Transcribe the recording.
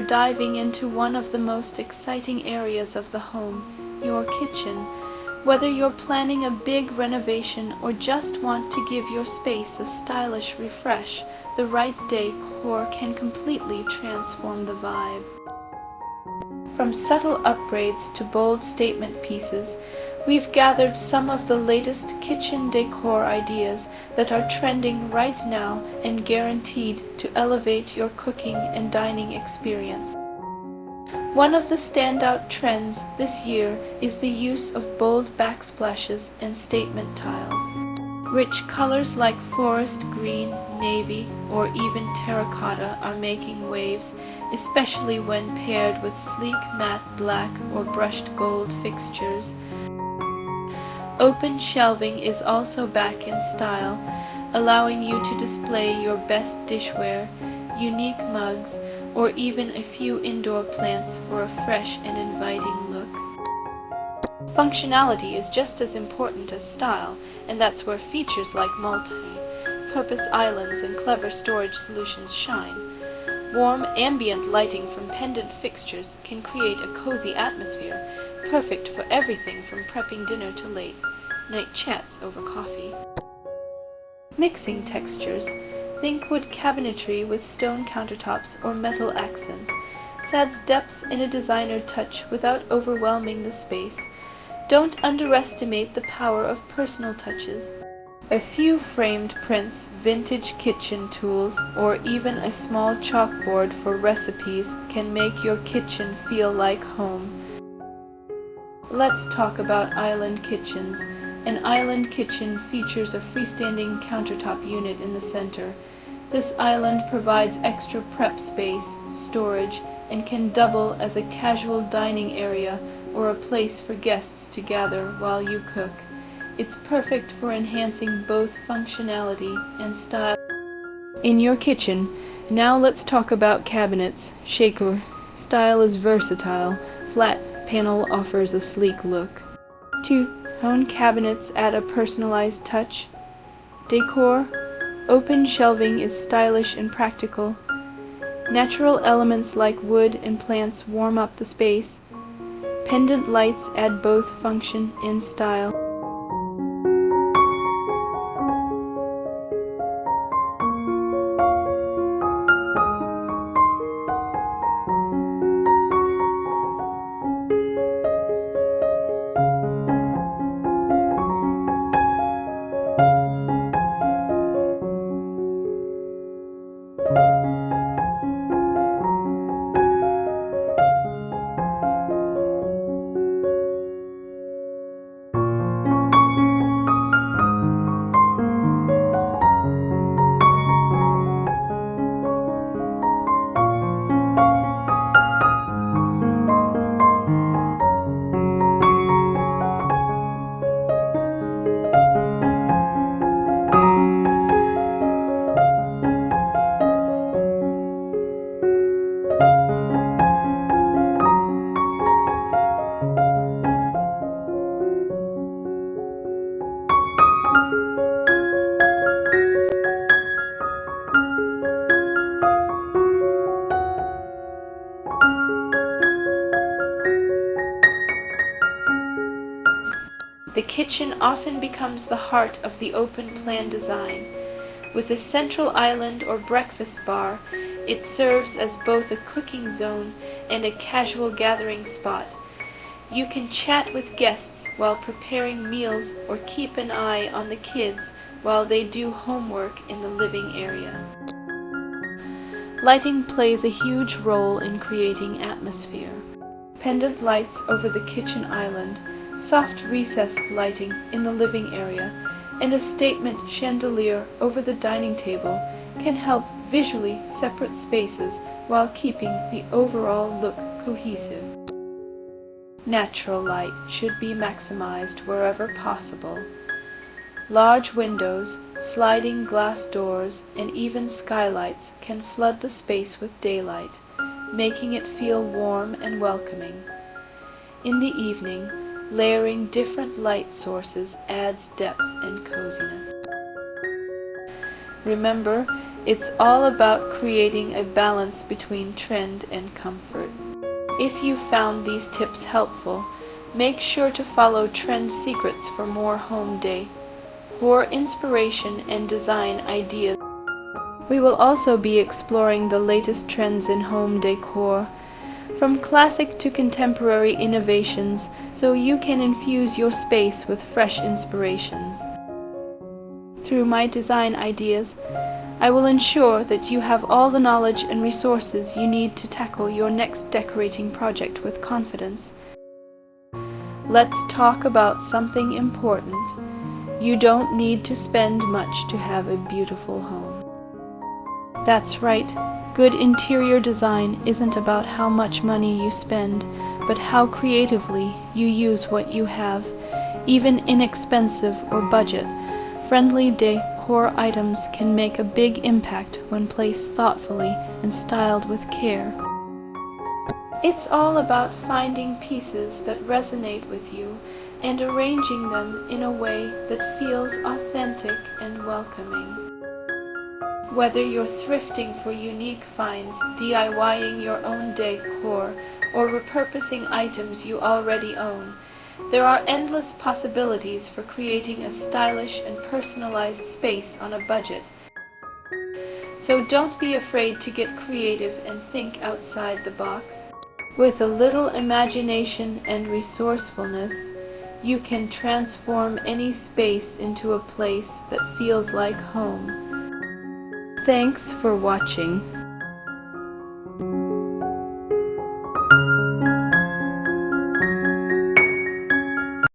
diving into one of the most exciting areas of the home, your kitchen. Whether you're planning a big renovation or just want to give your space a stylish refresh, the right decor can completely transform the vibe. From subtle upgrades to bold statement pieces, we've gathered some of the latest kitchen decor ideas that are trending right now and guaranteed to elevate your cooking and dining experience. One of the standout trends this year is the use of bold backsplashes and statement tiles. Rich colors like forest green, navy, or even terracotta are making waves, especially when paired with sleek matte black or brushed gold fixtures. Open shelving is also back in style, allowing you to display your best dishware, unique mugs, or even a few indoor plants for a fresh and inviting look. Functionality is just as important as style, and that's where features like multi-purpose islands and clever storage solutions shine. Warm, ambient lighting from pendant fixtures can create a cozy atmosphere, perfect for everything from prepping dinner to late-night chats over coffee. Mixing textures. Think wood cabinetry with stone countertops or metal accents. Adds depth and a designer touch without overwhelming the space. Don't underestimate the power of personal touches. A few framed prints, vintage kitchen tools, or even a small chalkboard for recipes can make your kitchen feel like home. Let's talk about island kitchens. An island kitchen features a freestanding countertop unit in the center. This island provides extra prep space, storage, and can double as a casual dining area or a place for guests to gather while you cook. It's perfect for enhancing both functionality and style. In your kitchen, now let's talk about cabinets. Shaker style is versatile. Flat panel offers a sleek look. Two-tone cabinets add a personalized touch. Decor. Open shelving is stylish and practical. Natural elements like wood and plants warm up the space. Pendant lights add both function and style. The kitchen often becomes the heart of the open-plan design. With a central island or breakfast bar, it serves as both a cooking zone and a casual gathering spot. You can chat with guests while preparing meals or keep an eye on the kids while they do homework in the living area. Lighting plays a huge role in creating atmosphere. Pendant lights over the kitchen island, soft recessed lighting in the living area, and a statement chandelier over the dining table can help visually separate spaces while keeping the overall look cohesive. Natural light should be maximized wherever possible. Large windows, sliding glass doors, and even skylights can flood the space with daylight, making it feel warm and welcoming. In the evening, layering different light sources adds depth and coziness. Remember, it's all about creating a balance between trend and comfort. If you found these tips helpful, make sure to follow Trend Secrets for more home decor inspiration and design ideas. We will also be exploring the latest trends in home decor, from classic to contemporary innovations, so you can infuse your space with fresh inspirations. Through my design ideas, I will ensure that you have all the knowledge and resources you need to tackle your next decorating project with confidence. Let's talk about something important. You don't need to spend much to have a beautiful home. That's right, good interior design isn't about how much money you spend, but how creatively you use what you have. Even inexpensive or budget-friendly decor items can make a big impact when placed thoughtfully and styled with care. It's all about finding pieces that resonate with you and arranging them in a way that feels authentic and welcoming. Whether you're thrifting for unique finds, DIYing your own decor, or repurposing items you already own, there are endless possibilities for creating a stylish and personalized space on a budget. So don't be afraid to get creative and think outside the box. With a little imagination and resourcefulness, you can transform any space into a place that feels like home. Thanks for watching.